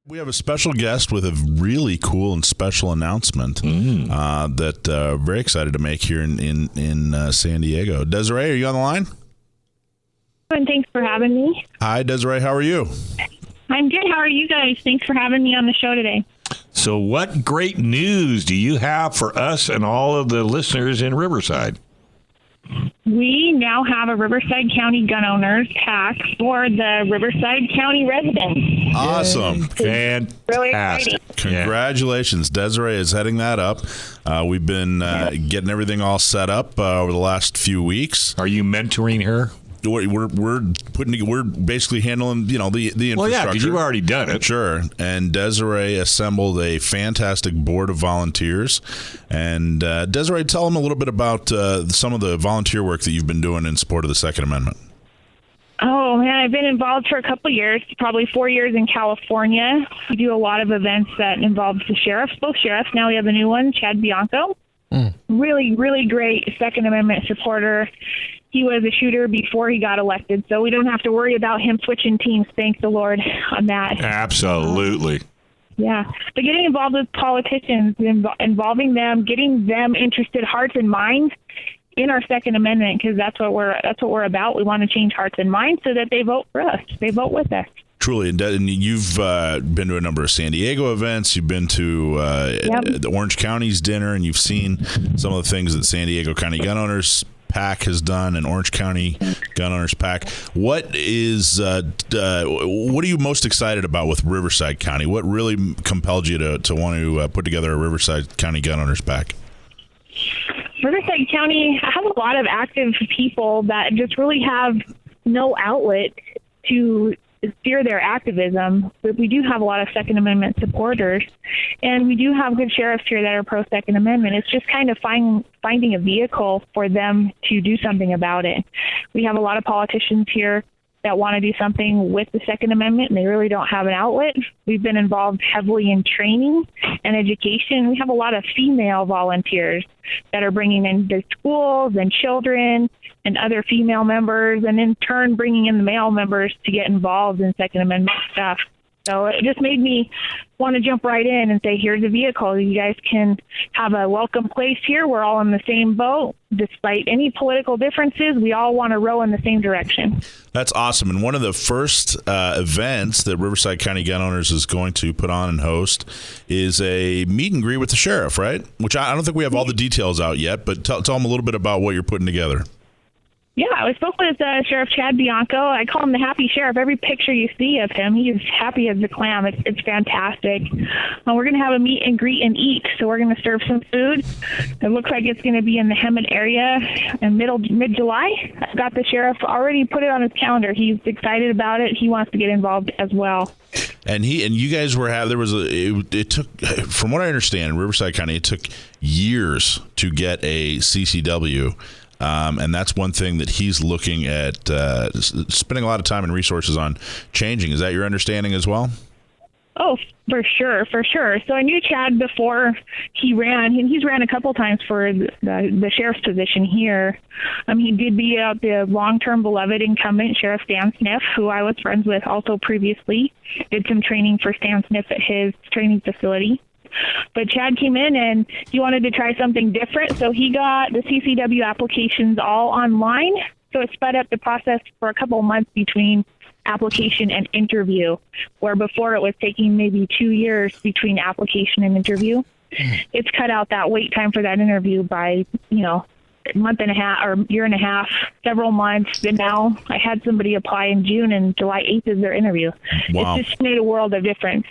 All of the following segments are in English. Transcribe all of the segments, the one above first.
We have a special guest with a really cool and special announcement that very excited to make here in San Diego. Dezarae, are you on the line? And thanks for having me. Hi, Dezarae. How are you? I'm good. How are you guys? Thanks for having me on the show today. So what great news do you have for us and all of the listeners in Riverside? We now have a Riverside County gun owners pack for the Riverside County residents. Awesome. Fantastic. Really exciting. Congratulations. Dezarae is heading that up. We've been getting everything all set up over the last few weeks. Are you mentoring her? We're basically handling, the infrastructure. Well, yeah, because you've already done it. Sure. And Dezarae assembled a fantastic board of volunteers. And Dezarae, tell them a little bit about some of the volunteer work that you've been doing in support of the Second Amendment. Oh, man, I've been involved for a couple of years, probably 4 years in California. We do a lot of events that involve the sheriffs, both sheriffs. Now we have a new one, Chad Bianco. Really, really great Second Amendment supporter. He was a shooter before he got elected, so we don't have to worry about him switching teams, thank the Lord, on that. Absolutely. Yeah. But getting involved with politicians, involving them, getting them interested, hearts and minds, in our Second Amendment, because that's what we're about. We want to change hearts and minds so that they vote for us. They vote with us. Truly, and you've been to a number of San Diego events. You've been to the Orange County's dinner, and you've seen some of the things that San Diego County Gun Owners PAC has done, and Orange County Gun Owners PAC. What are you most excited about with Riverside County? What really compelled you to want to put together a Riverside County Gun Owners PAC? Riverside County has a lot of active people that just really have no outlet to steer their activism, but we do have a lot of Second Amendment supporters, and we do have good sheriffs here that are pro-Second Amendment. It's just kind of finding a vehicle for them to do something about it. We have a lot of politicians here that want to do something with the Second Amendment, and they really don't have an outlet. We've been involved heavily in training and education. We have a lot of female volunteers that are bringing in the schools and children and other female members, and in turn bringing in the male members to get involved in Second Amendment stuff. So it just made me want to jump right in and say, here's a vehicle. You guys can have a welcome place here. We're all in the same boat. Despite any political differences, we all want to row in the same direction. That's awesome. And one of the first events that Riverside County Gun Owners is going to put on and host is a meet and greet with the sheriff, right? Which I don't think we have all the details out yet, but tell them a little bit about what you're putting together. Yeah, I spoke with Sheriff Chad Bianco. I call him the happy sheriff. Every picture you see of him, he is happy as a clam. It's fantastic. We're going to have a meet and greet and eat, so we're going to serve some food. It looks like it's going to be in the Hemet area in mid-July. I've got the sheriff already put it on his calendar. He's excited about it. He wants to get involved as well. And you guys it took, from what I understand, in Riverside County, it took years to get a CCW. And that's one thing that he's looking at spending a lot of time and resources on changing. Is that your understanding as well? Oh, for sure. So I knew Chad before he ran, and he's ran a couple times for the sheriff's position here. He did beat out the long-term beloved incumbent, Sheriff Stan Sniff, who I was friends with also previously. Did some training for Stan Sniff at his training facility. But Chad came in and he wanted to try something different, so he got the CCW applications all online. So it sped up the process for a couple of months between application and interview, where before it was taking maybe 2 years between application and interview. It's cut out that wait time for that interview by, a month and a half or year and a half, several months. And now I had somebody apply in June, and July 8th is their interview. Wow. It's just made a world of difference.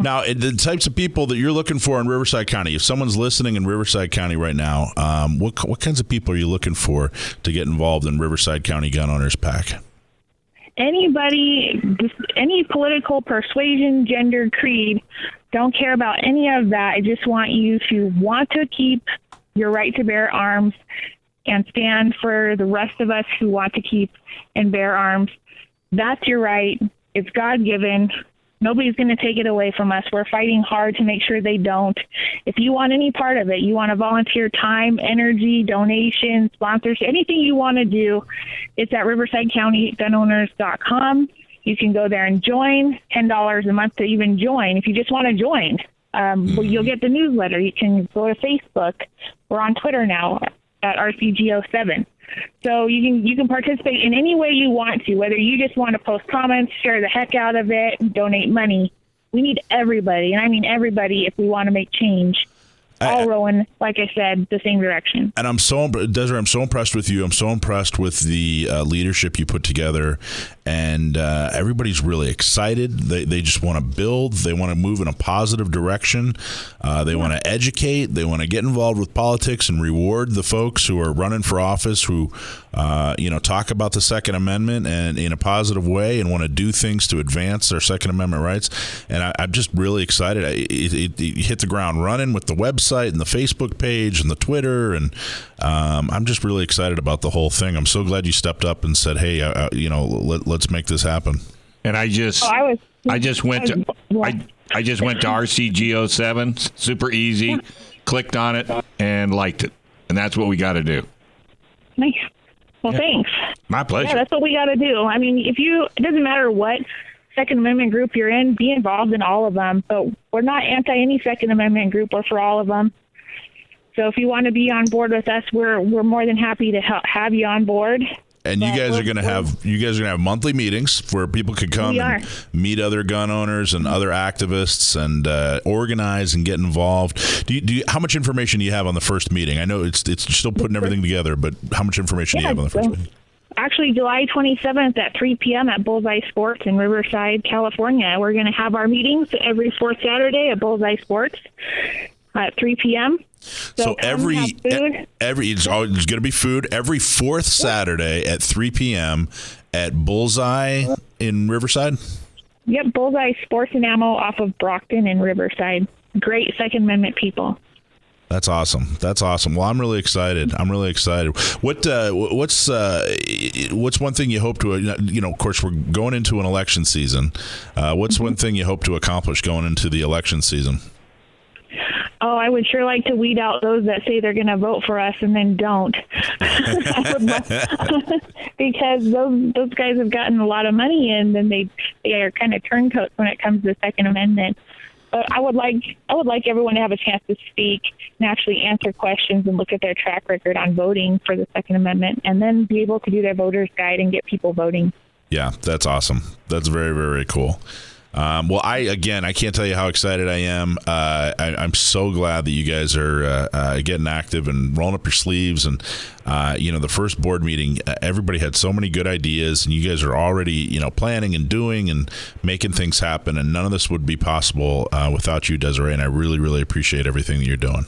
Now, the types of people that you're looking for in Riverside County, if someone's listening in Riverside County right now, what kinds of people are you looking for to get involved in Riverside County Gun Owners PAC? Anybody, any political persuasion, gender, creed, don't care about any of that. I just want you to want to keep your right to bear arms and stand for the rest of us who want to keep and bear arms. That's your right. It's God-given. Nobody's going to take it away from us. We're fighting hard to make sure they don't. If you want any part of it, you want to volunteer time, energy, donations, sponsors, anything you want to do, it's at riversidecountygunowners.com. You can go there and join, $10 a month to even join. If you just want to join, well, you'll get the newsletter. You can go to Facebook. We're on Twitter now at RCGO7. So you can participate in any way you want to, whether you just want to post comments, share the heck out of it, and donate money. We need everybody, and I mean everybody, if we want to make change. All rowing, like I said, the same direction. And Dezarae, I'm so impressed with you. I'm so impressed with the leadership you put together. And everybody's really excited. They just want to build. They want to move in a positive direction. They want to educate. They want to get involved with politics and reward the folks who are running for office who, talk about the Second Amendment and in a positive way and want to do things to advance their Second Amendment rights. And I'm just really excited. It hit the ground running with the website and the Facebook page and the Twitter. And I'm just really excited about the whole thing. I'm so glad you stepped up and said, hey, let's make this happen. And I just went to RCGO7, super easy, clicked on it and liked it. And that's what we got to do. Nice. Well, thanks. My pleasure. Yeah, that's what we got to do. I mean, it doesn't matter what Second Amendment group you're in, be involved in all of them. But we're not anti any Second Amendment group. We're for all of them. So if you want to be on board with us, we're more than happy to have you on board. And you guys are going to have monthly meetings where people could come and meet other gun owners and other activists and organize and get involved. Do you how much information do you have on the first meeting? I know it's still putting everything together, but how much information do you have on the first meeting? Actually, July 27th at 3 p.m. at Bullseye Sports in Riverside, California. We're going to have our meetings every fourth Saturday at Bullseye Sports at 3 p.m. So it's going to be food every fourth Saturday at 3 p.m. at Bullseye in Riverside? Yep, Bullseye Sports and Ammo off of Brockton in Riverside. Great Second Amendment people. That's awesome. Well, I'm really excited. What's one thing you hope to, of course, we're going into an election season. What's one thing you hope to accomplish going into the election season? Oh, I would sure like to weed out those that say they're going to vote for us and then don't. Because those guys have gotten a lot of money and then they are kind of turncoats when it comes to the Second Amendment. But I would like everyone to have a chance to speak and actually answer questions and look at their track record on voting for the Second Amendment and then be able to do their voter's guide and get people voting. Yeah, that's awesome. That's very, very cool. Well, I can't tell you how excited I am. I'm so glad that you guys are getting active and rolling up your sleeves. And, the first board meeting, everybody had so many good ideas, and you guys are already, planning and doing and making things happen. And none of this would be possible without you, Dezarae. And I really, really appreciate everything that you're doing.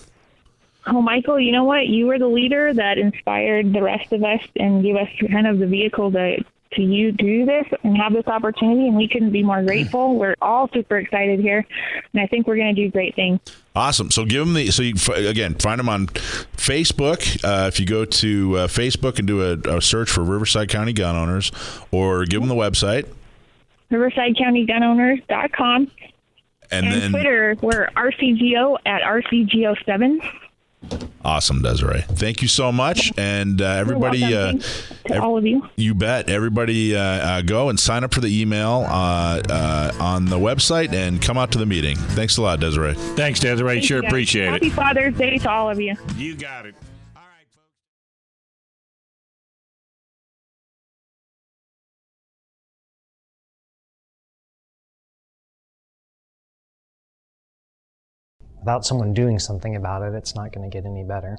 Oh, Michael, you know what? You were the leader that inspired the rest of us and gave us kind of the vehicle to you do this and have this opportunity, and we couldn't be more grateful. We're all super excited here, and I think we're going to do great things. Awesome. So find them on Facebook. If you go to Facebook and do a search for Riverside County Gun Owners, or give them the website, RiversideCountyGunOwners.com. And then Twitter, we're RCGO at RCGO7. Awesome, Dezarae. Thank you so much. And everybody, to all of you. You bet. Everybody go and sign up for the email on the website and come out to the meeting. Thanks a lot, Dezarae. Thanks, Dezarae. Sure appreciate it. Happy Father's Day to all of you. You got it. All right, folks. Without someone doing something about it, it's not going to get any better.